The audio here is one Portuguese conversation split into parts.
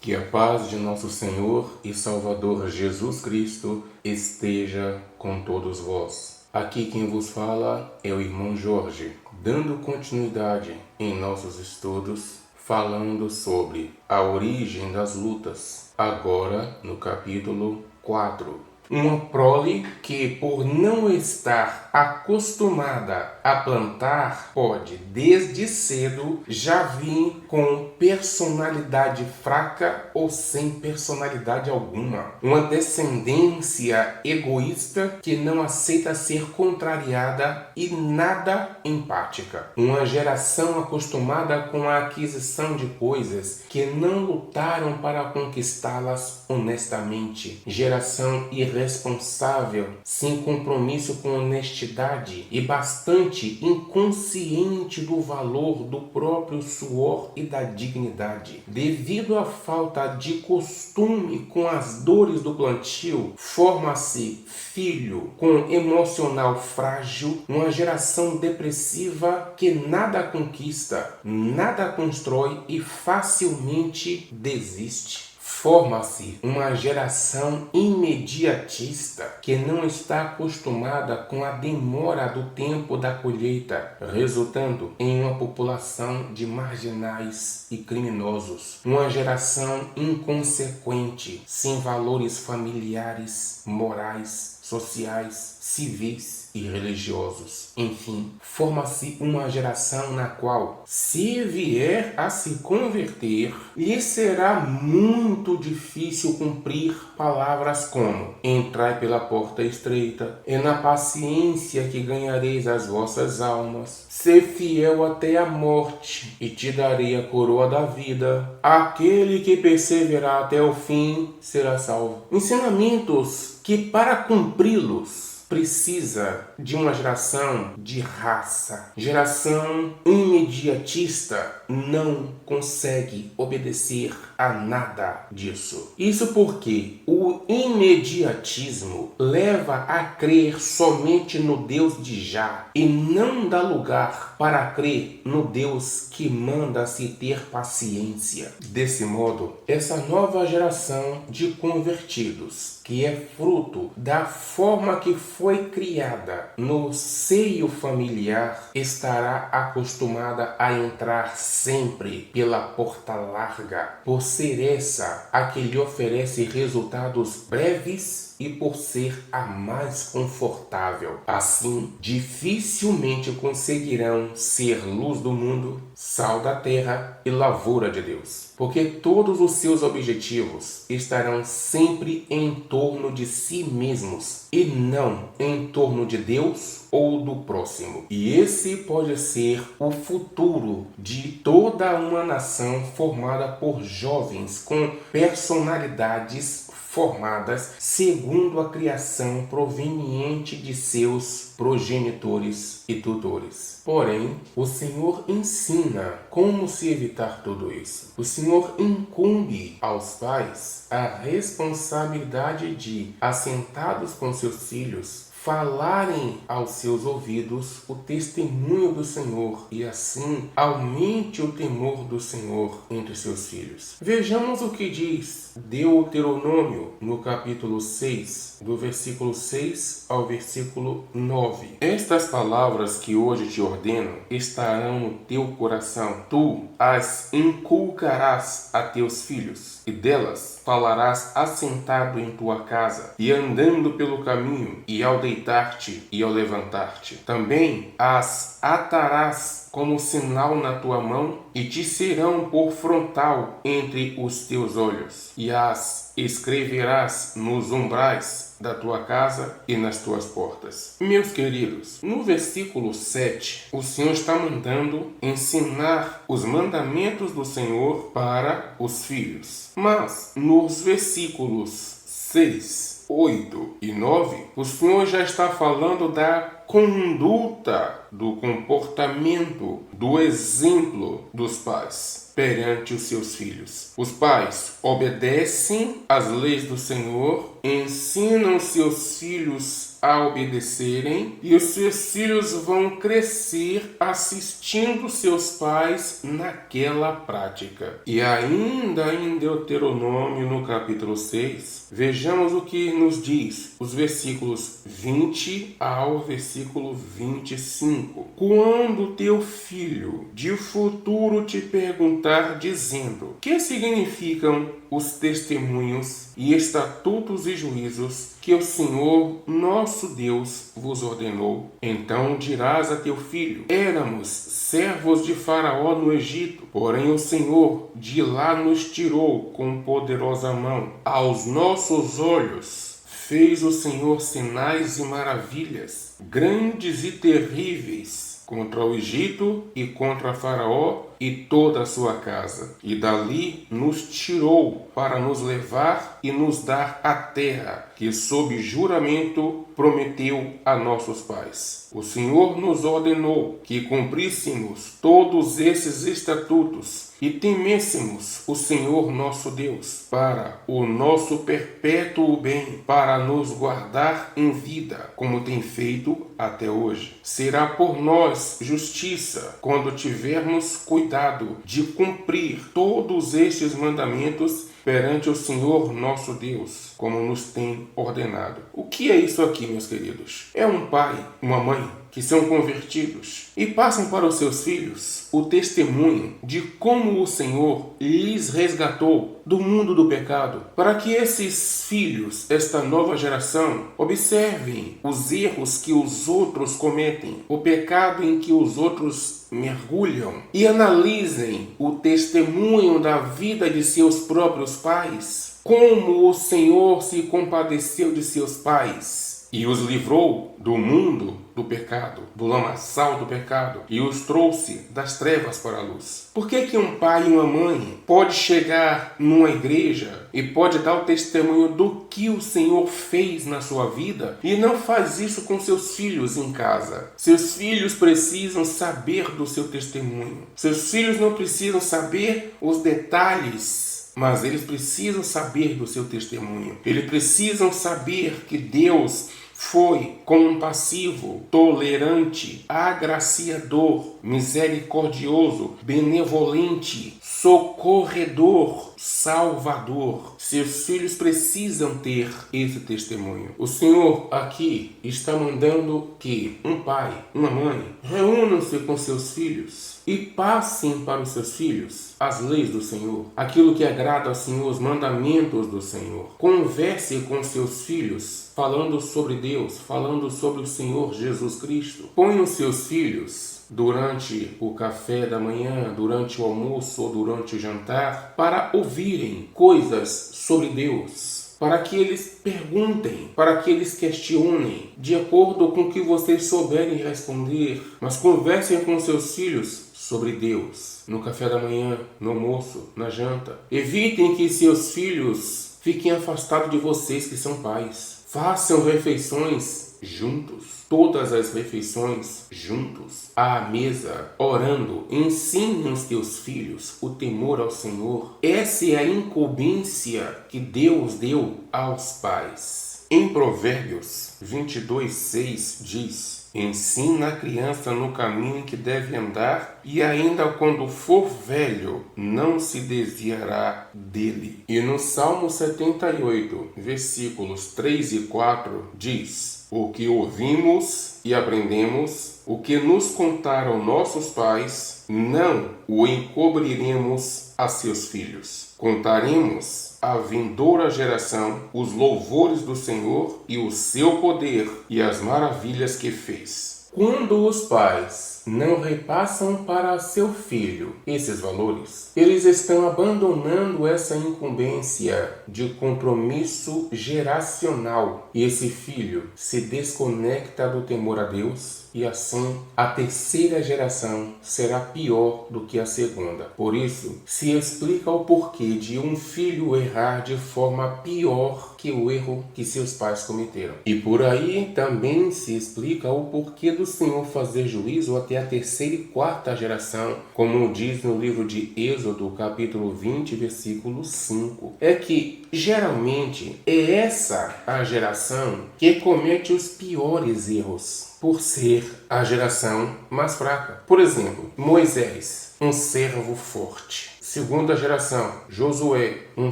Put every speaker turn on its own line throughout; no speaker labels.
Que a paz de nosso Senhor e Salvador Jesus Cristo esteja com todos vós. Aqui quem vos fala é o irmão Jorge, dando continuidade em nossos estudos, falando sobre a origem das lutas, agora no capítulo 4. Uma prole que, por não estar acostumada a plantar, pode, desde cedo, já vir com personalidade fraca ou sem personalidade alguma. Uma descendência egoísta que não aceita ser contrariada e nada empática. Uma geração acostumada com a aquisição de coisas que não lutaram para conquistá-las honestamente. Geração irresponsável, sem compromisso com honestidade e bastante inconsciente do valor do próprio suor e da dignidade. Devido à falta de costume com as dores do plantio, forma-se filho com emocional frágil, uma geração depressiva que nada conquista, nada constrói e facilmente desiste. Forma-se uma geração imediatista que não está acostumada com a demora do tempo da colheita, resultando em uma população de marginais e criminosos. Uma geração inconsequente, sem valores familiares, morais, sociais, civis e religiosos. Enfim, forma-se uma geração na qual, se vier a se converter, lhe será muito difícil cumprir palavras como: entrai pela porta estreita, é na paciência que ganhareis as vossas almas, ser fiel até a morte, e te darei a coroa da vida. Aquele que perseverar até o fim será salvo. Ensinamentos que, para cumpri-los, precisa de uma geração de raça. Geração imediatista não consegue obedecer a nada disso. Isso porque o imediatismo leva a crer somente no Deus de já e não dá lugar para crer no Deus que manda se ter paciência. Desse modo, essa nova geração de convertidos, que é fruto da forma que foi criada no seio familiar, estará acostumada a entrar sempre pela porta larga, por ser essa a que lhe oferece resultados breves e por ser a mais confortável. Assim, dificilmente conseguirão ser luz do mundo, sal da terra e lavoura de Deus, porque todos os seus objetivos estarão sempre em torno de si mesmos e não em torno de Deus ou do próximo. E esse pode ser o futuro de toda uma nação formada por jovens com personalidades formadas segundo a criação proveniente de seus progenitores e tutores. Porém, o Senhor ensina como se evitar tudo isso. O Senhor incumbe aos pais a responsabilidade de, assentados com seus filhos, falarem aos seus ouvidos o testemunho do Senhor e assim aumente o temor do Senhor entre seus filhos. Vejamos o que diz Deuteronômio no capítulo 6, do versículo 6 ao versículo 9. Estas palavras que hoje te ordeno estarão no teu coração. Tu as inculcarás a teus filhos, e delas falarás assentado em tua casa, e andando pelo caminho, e ao deitar-te e ao levantar-te. Também as atarás como sinal na tua mão, e te serão por frontal entre os teus olhos, e as escreverás nos umbrais da tua casa e nas tuas portas. Meus queridos, no versículo 7, o Senhor está mandando ensinar os mandamentos do Senhor para os filhos. Mas, nos versículos 6, 8 e 9, o Senhor já está falando da conduta, do comportamento, do exemplo dos pais perante os seus filhos. Os pais obedecem às leis do Senhor, ensinam seus filhos a obedecerem e os seus filhos vão crescer assistindo seus pais naquela prática. E ainda em Deuteronômio, no capítulo 6, vejamos o que nos diz os versículos 20 ao versículo 25. Quando teu filho de futuro te perguntar dizendo: que significam os testemunhos e estatutos e juízos que o Senhor nosso Deus vos ordenou? Então dirás a teu filho: éramos servos de Faraó no Egito, porém o Senhor de lá nos tirou com poderosa mão. Aos nossos olhos fez o Senhor sinais e maravilhas, grandes e terríveis, contra o Egito e contra Faraó e toda a sua casa. E dali nos tirou para nos levar e nos dar a terra que sob juramento prometeu a nossos pais. O Senhor nos ordenou que cumpríssemos todos esses estatutos e temêssemos o Senhor nosso Deus para o nosso perpétuo bem, para nos guardar em vida, como tem feito até hoje. Será por nós justiça quando tivermos cuidado de cumprir todos estes mandamentos perante o Senhor nosso Deus, como nos tem ordenado. O que é isso aqui, meus queridos? É um pai, uma mãe que são convertidos e passam para os seus filhos o testemunho de como o Senhor lhes resgatou do mundo do pecado, para que esses filhos, esta nova geração, observem os erros que os outros cometem, o pecado em que os outros mergulham e analisem o testemunho da vida de seus próprios pais, como o Senhor se compadeceu de seus pais e os livrou do mundo do pecado, do lamaçal do pecado, e os trouxe das trevas para a luz. Por que um pai e uma mãe pode chegar numa igreja e pode dar o testemunho do que o Senhor fez na sua vida e não faz isso com seus filhos em casa? Seus filhos precisam saber do seu testemunho. Seus filhos não precisam saber os detalhes, mas eles precisam saber do seu testemunho. Eles precisam saber que Deus foi compassivo, tolerante, agraciador, misericordioso, benevolente, socorredor, salvador. Seus filhos precisam ter esse testemunho. O Senhor aqui está mandando que um pai, uma mãe, reúnam-se com seus filhos e passem para os seus filhos as leis do Senhor, aquilo que agrada ao Senhor, os mandamentos do Senhor. Converse com seus filhos falando sobre Deus, falando sobre o Senhor Jesus Cristo. Ponham seus filhos durante o café da manhã, durante o almoço ou durante o jantar, para ouvirem coisas sobre Deus, para que eles perguntem, para que eles questionem, de acordo com o que vocês souberem responder. Mas conversem com seus filhos sobre Deus, no café da manhã, no almoço, na janta. Evitem que seus filhos fiquem afastados de vocês que são pais. Façam refeições juntos, todas as refeições juntos, à mesa, orando. Ensinem os teus filhos o temor ao Senhor. Essa é a incumbência que Deus deu aos pais. Em Provérbios 22:6 diz: ensina a criança no caminho em que deve andar, e ainda quando for velho, não se desviará dele. E no Salmo 78, versículos 3 e 4, diz: o que ouvimos e aprendemos, o que nos contaram nossos pais, não o encobriremos a seus filhos. Contaremos à vindoura geração os louvores do Senhor e o seu poder e as maravilhas que fez. Quando os pais não repassam para seu filho esses valores, eles estão abandonando essa incumbência de compromisso geracional. E esse filho se desconecta do temor a Deus, e assim a terceira geração será pior do que a segunda. Por isso, se explica o porquê de um filho errar de forma pior que o erro que seus pais cometeram. E por aí também se explica o porquê do Senhor fazer juízo a até a terceira e quarta geração, como diz no livro de Êxodo, capítulo 20, versículo 5. É que, geralmente, é essa a geração que comete os piores erros, por ser a geração mais fraca. Por exemplo, Moisés, um servo forte. Segunda geração, Josué, um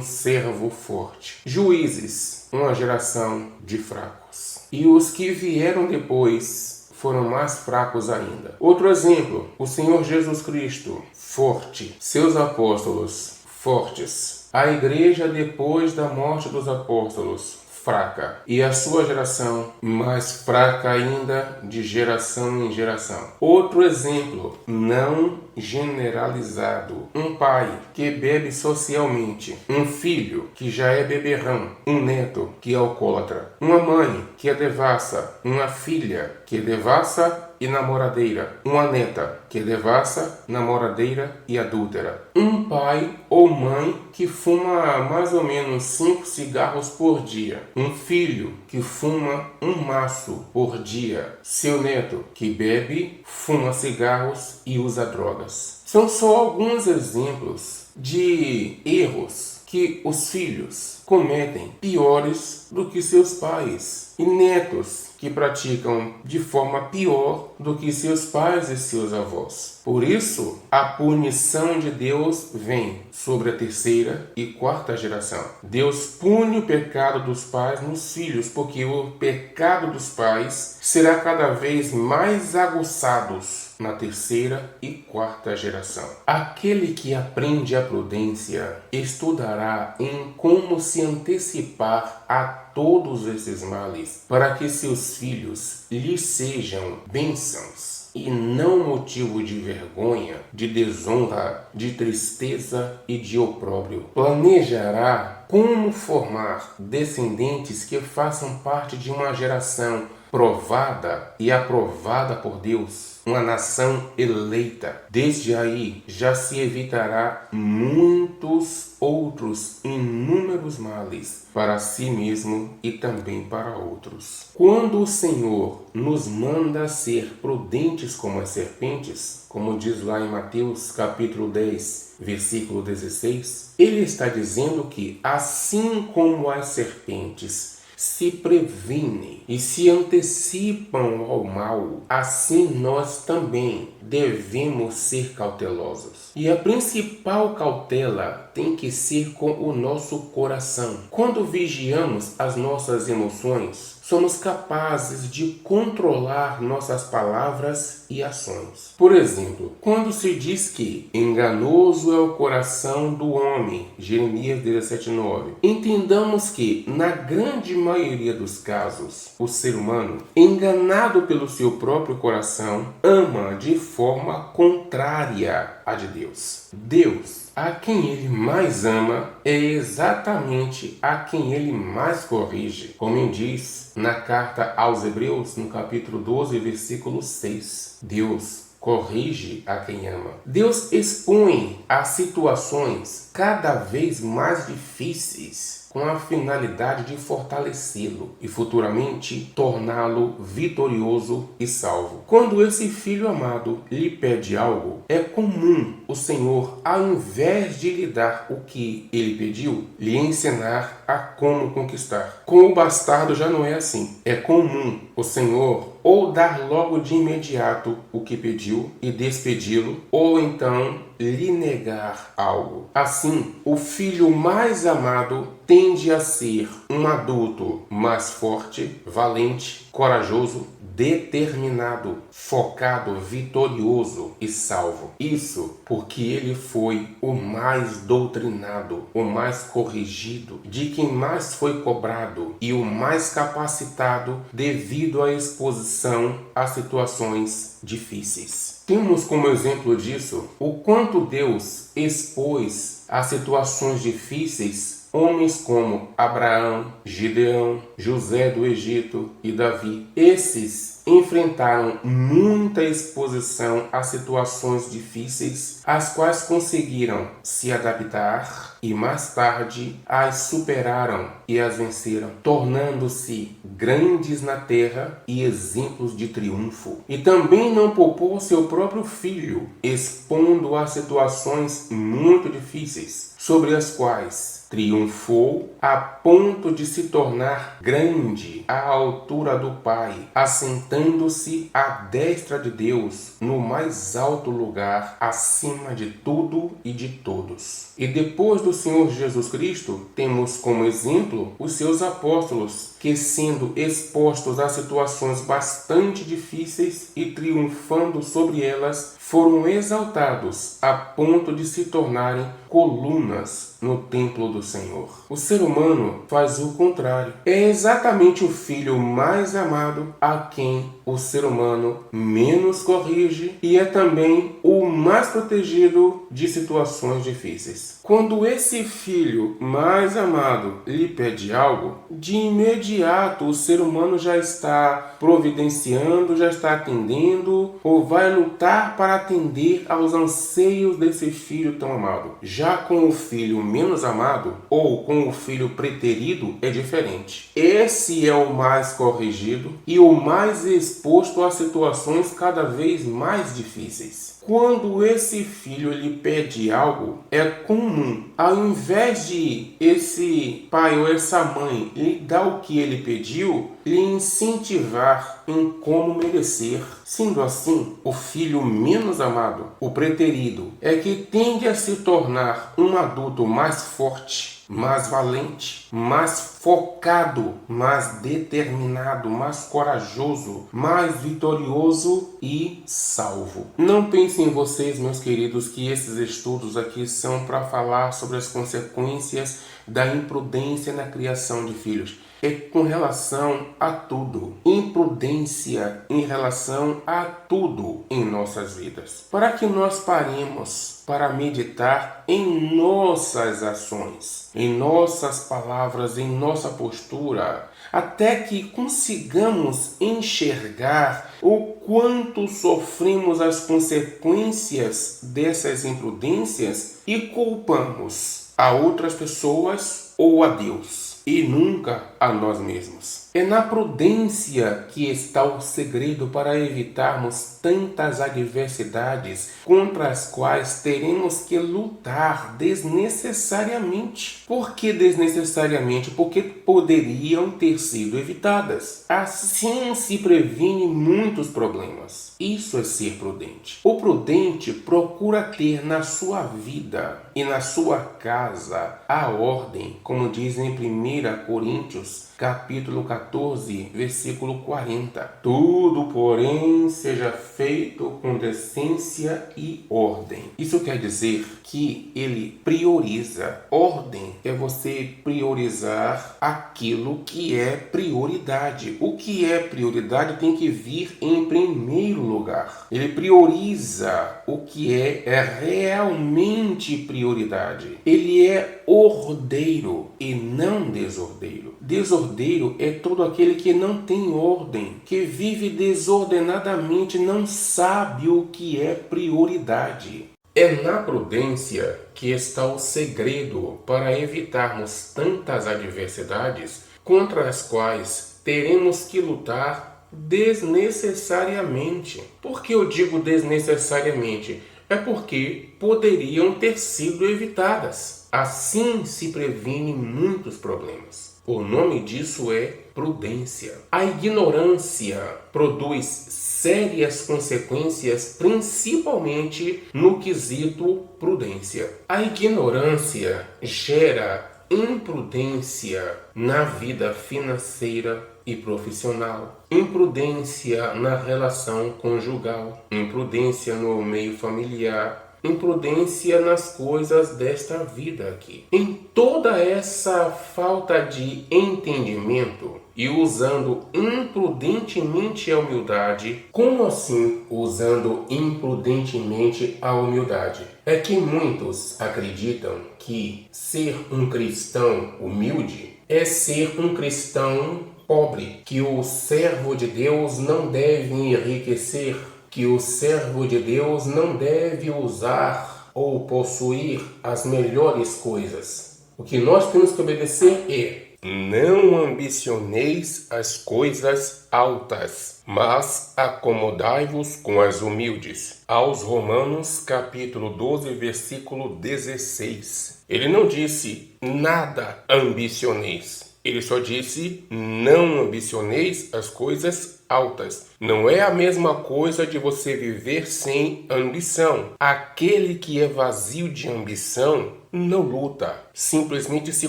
servo forte. Juízes, uma geração de fracos. E os que vieram depois foram mais fracos ainda. Outro exemplo, o Senhor Jesus Cristo, forte. Seus apóstolos, fortes. A igreja depois da morte dos apóstolos, fraca. E a sua geração, mais fraca ainda, de geração em geração. Outro exemplo, não generalizado. Um pai que bebe socialmente. Um filho que já é beberrão. Um neto que é alcoólatra. Uma mãe que é devassa. Uma filha que é devassa e namoradeira. Uma neta que é devassa, namoradeira e adúltera. Um pai ou mãe que fuma mais ou menos 5 cigarros por dia. Um filho que fuma um maço por dia. Seu neto que bebe, fuma cigarros e usa drogas. São só alguns exemplos de erros que os filhos cometem piores do que seus pais e netos que praticam de forma pior do que seus pais e seus avós. Por isso, a punição de Deus vem sobre a terceira e quarta geração. Deus pune o pecado dos pais nos filhos, porque o pecado dos pais será cada vez mais aguçado na terceira e quarta geração. Aquele que aprende a prudência estudará em como se antecipar a todos esses males, para que seus filhos lhe sejam bênçãos e não motivo de vergonha, de desonra, de tristeza e de opróbrio. Planejará como formar descendentes que façam parte de uma geração provada e aprovada por Deus, uma nação eleita. Desde aí já se evitará muitos outros inúmeros males para si mesmo e também para outros. Quando o Senhor nos manda ser prudentes como as serpentes, como diz lá em Mateus capítulo 10, versículo 16, ele está dizendo que assim como as serpentes se previnem e se antecipam ao mal, assim nós também devemos ser cautelosos. E a principal cautela tem que ser com o nosso coração. Quando vigiamos as nossas emoções, somos capazes de controlar nossas palavras e ações. Por exemplo, quando se diz que enganoso é o coração do homem, Jeremias 17:9, entendamos que, na grande maioria dos casos, o ser humano, enganado pelo seu próprio coração, ama de forma contrária à de Deus. Deus, a quem ele mais ama, é exatamente a quem ele mais corrige, como diz na carta aos Hebreus, no capítulo 12, versículo 6. Deus corrige a quem ama. Deus expõe a situações cada vez mais difíceis com a finalidade de fortalecê-lo e futuramente torná-lo vitorioso e salvo. Quando esse filho amado lhe pede algo, é comum o Senhor, ao invés de lhe dar o que ele pediu, lhe ensinar a como conquistar. Com o bastardo já não é assim. É comum o Senhor ou dar logo de imediato o que pediu e despedi-lo, ou então lhe negar algo. Assim, o filho mais amado tende a ser um adulto mais forte, valente, corajoso, determinado, focado, vitorioso e salvo. Isso porque ele foi o mais doutrinado, o mais corrigido, de quem mais foi cobrado e o mais capacitado devido à exposição a situações difíceis. Temos como exemplo disso o quanto Deus expôs a situações difíceis homens como Abraão, Gideão, José do Egito e Davi. Esses enfrentaram muita exposição a situações difíceis, às quais conseguiram se adaptar e mais tarde as superaram e as venceram, tornando-se grandes na terra e exemplos de triunfo. E também não poupou seu próprio filho, expondo a situações muito difíceis, sobre as quais triunfou a ponto de se tornar grande à altura do Pai, assentando-se à destra de Deus no mais alto lugar, acima de tudo e de todos. E depois do Senhor Jesus Cristo, temos como exemplo os seus apóstolos, que sendo expostos a situações bastante difíceis e triunfando sobre elas, foram exaltados a ponto de se tornarem colunas no templo do Senhor. O ser humano faz o contrário. É exatamente o filho mais amado a quem o ser humano menos corrige e é também o mais protegido de situações difíceis. Quando esse filho mais amado lhe pede algo, de imediato o ser humano já está providenciando, já está atendendo ou vai lutar para atender aos anseios desse filho tão amado. Já com o filho menos amado ou com o filho preterido é diferente. Esse é o mais corrigido e o mais exposto a situações cada vez mais difíceis. Quando esse filho lhe pede algo, é comum, ao invés de esse pai ou essa mãe lhe dar o que ele pediu, lhe incentivar em como merecer. Sendo assim, o filho menos amado, o preterido, é que tende a se tornar um adulto mais forte, mais valente, mais focado, mais determinado, mais corajoso, mais vitorioso e salvo. Não pensem vocês, meus queridos, que esses estudos aqui são para falar sobre as consequências da imprudência na criação de filhos. É com relação a tudo. Imprudência em relação a tudo em nossas vidas. Para que nós paremos para meditar em nossas ações, em nossas palavras, em nossa postura, até que consigamos enxergar o quanto sofremos as consequências dessas imprudências e culpamos a outras pessoas ou a Deus, e nunca a nós mesmos. É na prudência que está o segredo para evitarmos tantas adversidades contra as quais teremos que lutar desnecessariamente. Por que desnecessariamente? Porque poderiam ter sido evitadas. Assim se previne muitos problemas. Isso é ser prudente. O prudente procura ter na sua vida e na sua casa a ordem, como diz em 1 Coríntios, capítulo 14, versículo 40. Tudo, porém, seja feito com decência e ordem. Isso quer dizer que ele prioriza. Ordem é você priorizar aquilo que é prioridade. O que é prioridade tem que vir em primeiro lugar. Ele prioriza o que é realmente prioridade. Ele é ordeiro e não desordeiro. Desordeiro é todo aquele que não tem ordem, que vive desordenadamente, não sabe o que é prioridade. É na prudência que está o segredo para evitarmos tantas adversidades contra as quais teremos que lutar desnecessariamente. Por que eu digo desnecessariamente? É porque poderiam ter sido evitadas. Assim se previne muitos problemas. O nome disso é prudência. A ignorância produz sérias consequências, principalmente no quesito prudência. A ignorância gera imprudência na vida financeira e profissional, imprudência na relação conjugal, imprudência no meio familiar, imprudência nas coisas desta vida aqui. Em toda essa falta de entendimento e usando imprudentemente a humildade. Como assim usando imprudentemente a humildade? É que muitos acreditam que ser um cristão humilde é ser um cristão pobre, que o servo de Deus não deve enriquecer, que o servo de Deus não deve usar ou possuir as melhores coisas. O que nós temos que obedecer é: não ambicioneis as coisas altas, mas acomodai-vos com as humildes. Aos Romanos, capítulo 12, versículo 16. Ele não disse nada ambicioneis. Ele só disse: não ambicioneis as coisas altas. Não é a mesma coisa de você viver sem ambição. Aquele que é vazio de ambição não luta, simplesmente se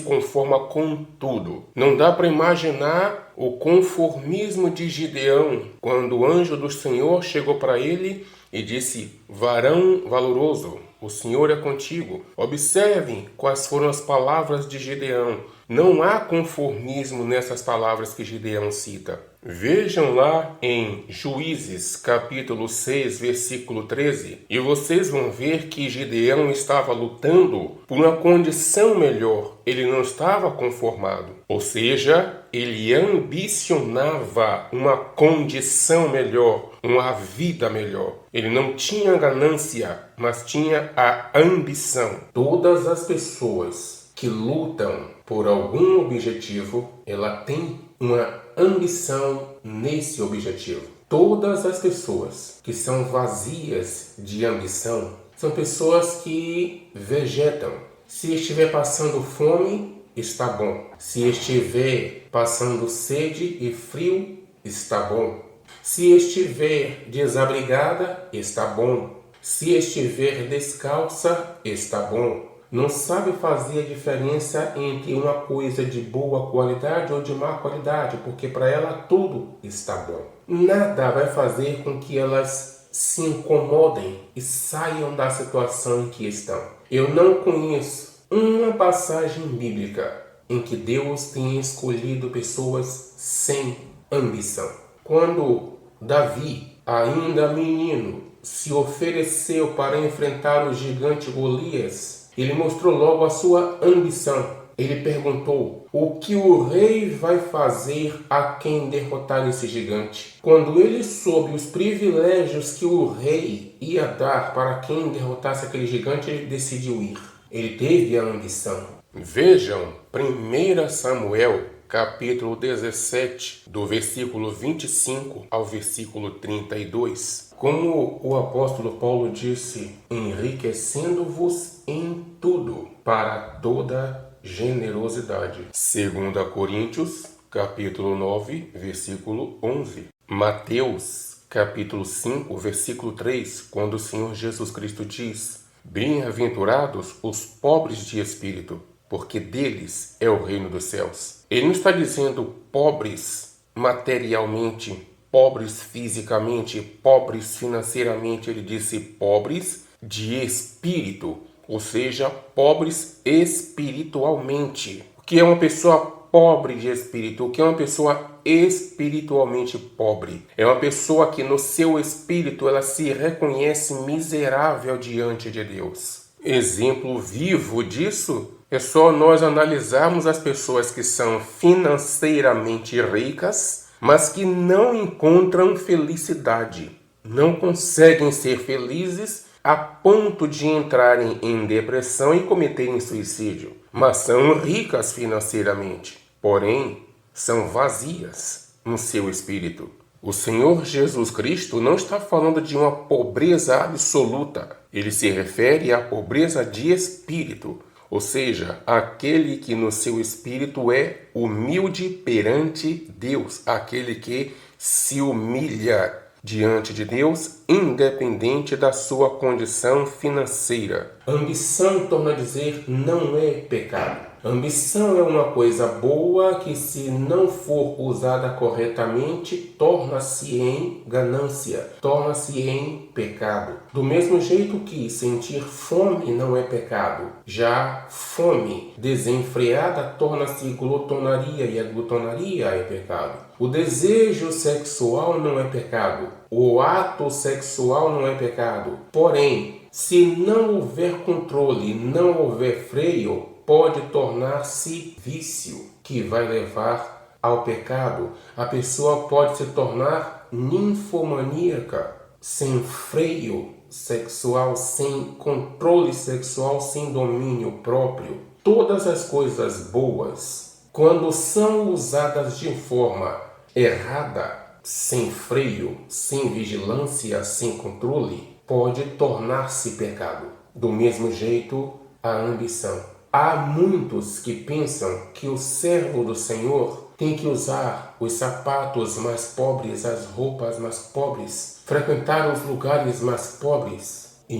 conforma com tudo. Não dá para imaginar o conformismo de Gideão, quando o anjo do Senhor chegou para ele e disse: varão valoroso, o Senhor é contigo. Observem quais foram as palavras de Gideão. Não há conformismo nessas palavras que Gideão cita. Vejam lá em Juízes, capítulo 6, versículo 13, e vocês vão ver que Gideão estava lutando por uma condição melhor. Ele não estava conformado. Ou seja, ele ambicionava uma condição melhor, uma vida melhor. Ele não tinha ganância, mas tinha a ambição. Todas as pessoas que lutam por algum objetivo, ela tem uma ambição nesse objetivo. Todas as pessoas que são vazias de ambição são pessoas que vegetam. Se estiver passando fome, está bom. Se estiver passando sede e frio, está bom. Se estiver desabrigada, está bom. Se estiver descalça, está bom. Não sabe fazer a diferença entre uma coisa de boa qualidade ou de má qualidade, porque para ela tudo está bom. Nada vai fazer com que elas se incomodem e saiam da situação em que estão. Eu não conheço uma passagem bíblica em que Deus tenha escolhido pessoas sem ambição. Quando Davi, ainda menino, se ofereceu para enfrentar o gigante Golias, ele mostrou logo a sua ambição. Ele perguntou: o que o rei vai fazer a quem derrotar esse gigante? Quando ele soube os privilégios que o rei ia dar para quem derrotasse aquele gigante, ele decidiu ir. Ele teve a ambição. Vejam 1 Samuel, capítulo 17, do versículo 25 ao versículo 32. Como o apóstolo Paulo disse: enriquecendo-vos em tudo para toda generosidade. 2 Coríntios, capítulo 9, versículo 11. Mateus, capítulo 5, versículo 3, quando o Senhor Jesus Cristo diz: bem-aventurados os pobres de espírito, porque deles é o reino dos céus. Ele não está dizendo pobres materialmente, pobres fisicamente, pobres financeiramente. Ele disse pobres de espírito, ou seja, pobres espiritualmente. O que é uma pessoa pobre de espírito? O que é uma pessoa espiritualmente pobre? É uma pessoa que no seu espírito ela se reconhece miserável diante de Deus. Exemplo vivo disso é só nós analisarmos as pessoas que são financeiramente ricas, mas que não encontram felicidade, não conseguem ser felizes a ponto de entrarem em depressão e cometerem suicídio, mas são ricas financeiramente, porém são vazias no seu espírito. O Senhor Jesus Cristo não está falando de uma pobreza absoluta, ele se refere à pobreza de espírito, ou seja, aquele que no seu espírito é humilde perante Deus, aquele que se humilha diante de Deus, independente da sua condição financeira. Ambição, torna a dizer, não é pecado. Ambição é uma coisa boa que, se não for usada corretamente, torna-se em ganância, torna-se em pecado. Do mesmo jeito que sentir fome não é pecado, já fome desenfreada torna-se glutonaria e a glutonaria é pecado. O desejo sexual não é pecado, o ato sexual não é pecado. Porém, se não houver controle, não houver freio, pode tornar-se vício, que vai levar ao pecado. A pessoa pode se tornar ninfomaníaca, sem freio sexual, sem controle sexual, sem domínio próprio. Todas as coisas boas, quando são usadas de forma errada, sem freio, sem vigilância, sem controle, pode tornar-se pecado. Do mesmo jeito, a ambição. Há muitos que pensam que o servo do Senhor tem que usar os sapatos mais pobres, as roupas mais pobres, frequentar os lugares mais pobres. E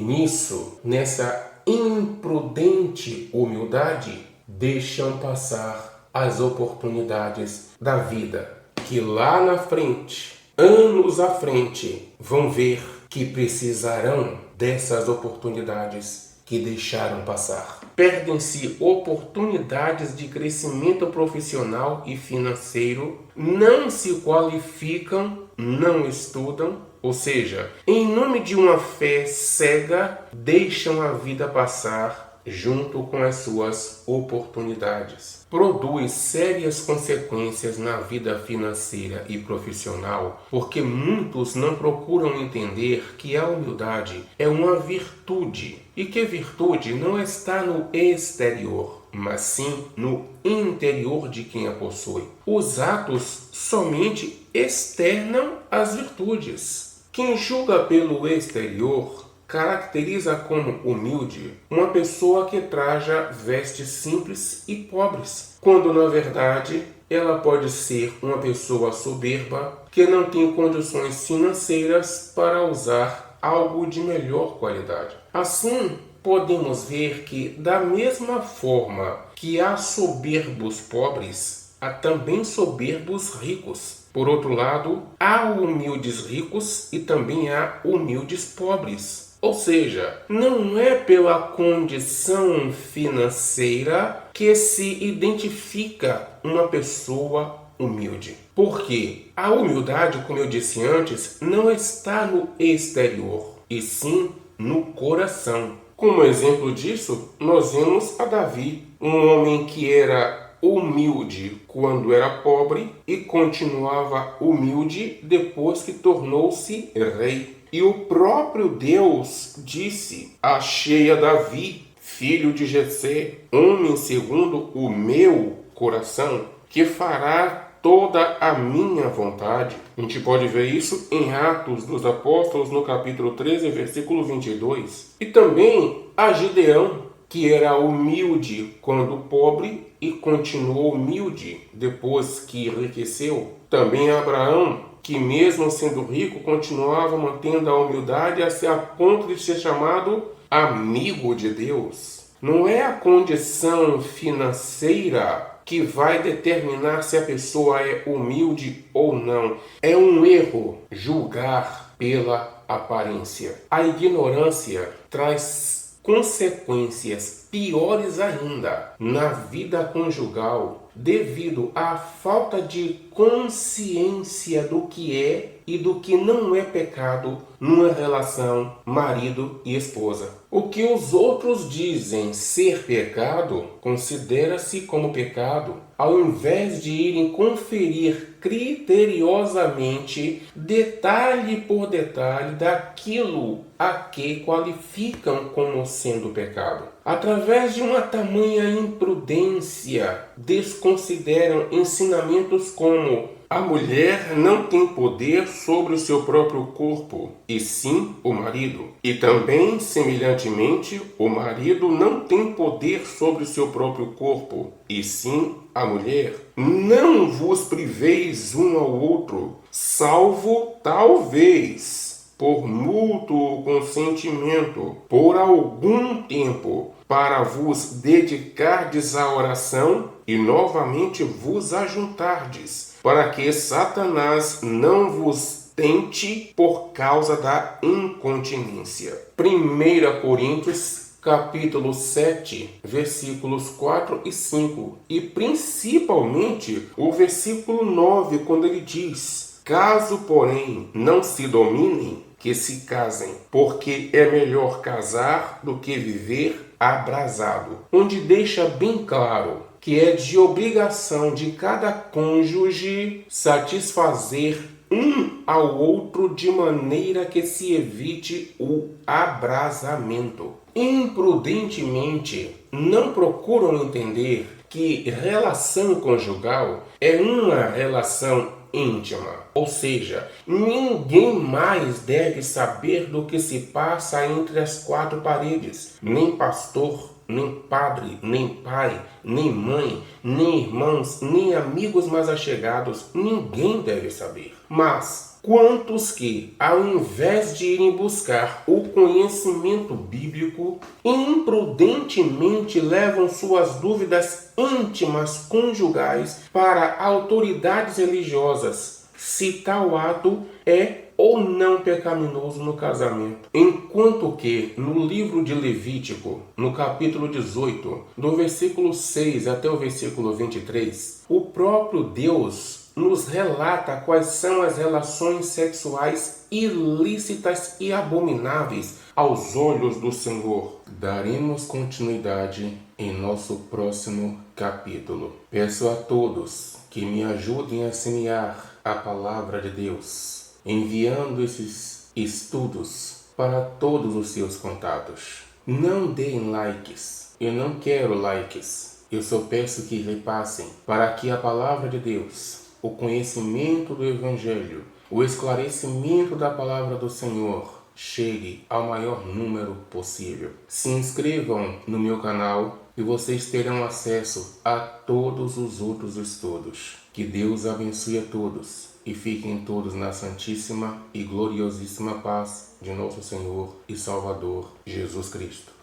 nessa imprudente humildade, deixam passar as oportunidades da vida, que lá na frente, anos à frente, vão ver que precisarão dessas oportunidades que deixaram passar. Perdem-se oportunidades de crescimento profissional e financeiro, não se qualificam, não estudam, ou seja, em nome de uma fé cega, deixam a vida passar junto com as suas oportunidades. Produz sérias consequências na vida financeira e profissional, porque muitos não procuram entender que a humildade é uma virtude e que virtude não está no exterior, mas sim no interior de quem a possui. Os atos somente externam as virtudes. Quem julga pelo exterior caracteriza como humilde uma pessoa que traja vestes simples e pobres, quando na verdade ela pode ser uma pessoa soberba que não tem condições financeiras para usar algo de melhor qualidade. Assim, podemos ver que, da mesma forma que há soberbos pobres, há também soberbos ricos. Por outro lado, há humildes ricos e também há humildes pobres. Ou seja, não é pela condição financeira que se identifica uma pessoa humilde. Porque a humildade, como eu disse antes, não está no exterior, e sim no coração. Como exemplo disso, nós vemos a Davi, um homem que era humilde quando era pobre e continuava humilde depois que tornou-se rei. E o próprio Deus disse: achei a Davi, filho de Jessé, homem segundo o meu coração, que fará toda a minha vontade. A gente pode ver isso em Atos dos Apóstolos, no capítulo 13, versículo 22. E também a Gideão, que era humilde quando pobre e continuou humilde depois que enriqueceu. Também Abraão, que mesmo sendo rico, continuava mantendo a humildade a ponto de ser chamado amigo de Deus. Não é a condição financeira que vai determinar se a pessoa é humilde ou não. É um erro julgar pela aparência. A ignorância traz consequências piores ainda na vida conjugal, devido à falta de consciência do que é e do que não é pecado numa relação marido e esposa. O que os outros dizem ser pecado, considera-se como pecado, ao invés de irem conferir criteriosamente, detalhe por detalhe, daquilo a que qualificam como sendo pecado. Através de uma tamanha imprudência, desconsideram ensinamentos como: a mulher não tem poder sobre o seu próprio corpo, e sim o marido. E também, semelhantemente, o marido não tem poder sobre o seu próprio corpo, e sim a mulher. Não vos priveis um ao outro, salvo talvez por mútuo consentimento, por algum tempo, para vos dedicardes à oração e novamente vos ajuntardes, para que Satanás não vos tente por causa da incontinência. 1 Coríntios capítulo 7, versículos 4 e 5, e principalmente o versículo 9, quando ele diz: caso, porém, não se dominem, que se casem, porque é melhor casar do que viver abrasado, onde deixa bem claro que é de obrigação de cada cônjuge satisfazer um ao outro de maneira que se evite o abrasamento. Imprudentemente, não procuram entender que relação conjugal é uma relação íntima, ou seja, ninguém mais deve saber do que se passa entre as quatro paredes, nem pastor, nem padre, nem pai, nem mãe, nem irmãos, nem amigos mais achegados, ninguém deve saber. Mas quantos que, ao invés de irem buscar o conhecimento bíblico, imprudentemente levam suas dúvidas íntimas conjugais para autoridades religiosas, se tal ato é ou não pecaminoso no casamento. Enquanto que no livro de Levítico, no capítulo 18, do versículo 6 até o versículo 23, o próprio Deus nos relata quais são as relações sexuais ilícitas e abomináveis aos olhos do Senhor. Daremos continuidade em nosso próximo capítulo. Peço a todos que me ajudem a semear a palavra de Deus, enviando esses estudos para todos os seus contatos. Não deem likes. Eu não quero likes. Eu só peço que repassem para que a palavra de Deus, o conhecimento do Evangelho, o esclarecimento da palavra do Senhor chegue ao maior número possível. Se inscrevam no meu canal e vocês terão acesso a todos os outros estudos. Que Deus abençoe a todos e fiquem todos na santíssima e gloriosíssima paz de nosso Senhor e Salvador Jesus Cristo.